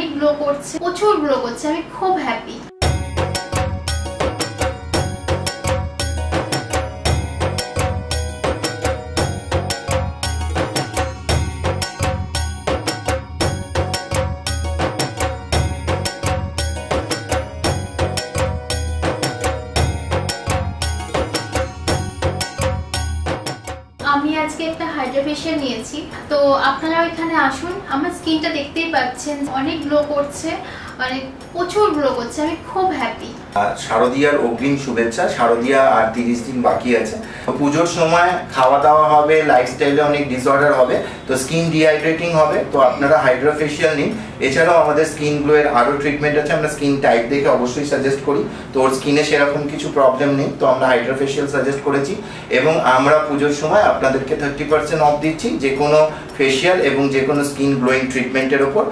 অনেক গ্লো করছে, প্রচুর গ্লো করছে, আমি খুব হ্যাপি। আমি আজকে একটা হাইড্রা ফেশিয়াল নিয়েছি, তো আপনারা এখানে আসুন। আমার স্কিনটা দেখতেই পাচ্ছেন, অনেক গ্লো করছে, মানে প্রচুর গ্লো করছে, আমি খুব হ্যাপি। শারদীয়ার অগ্রিম শুভেচ্ছা। শারদীয়া আর 30 দিন বাকি আছে। পুজোর সময় খাওয়া দাওয়া হবে, লাইফস্টাইলে অনেক ডিসঅর্ডার হবে, তো স্কিন ডিহাইড্রেটিং হবে, তো আপনারা হাইড্রা ফেশিয়াল নিন। এছাড়াও আমাদের স্কিন গ্লো এর আরও ট্রিটমেন্ট আছে, আমরা স্কিন টাইপ দেখে অবশ্যই সাজেস্ট করি। তো ওর স্কিনে সেরকম কিছু প্রবলেম নেই, তো আমরা হাইড্রা ফেশিয়াল সাজেস্ট করেছি এবং আমরা পুজোর সময় আপনাদেরকে 30% অফ দিচ্ছি যে কোনো ফেশিয়াল এবং যে কোনো স্কিন গ্লোয়িং ট্রিটমেন্টের ওপর।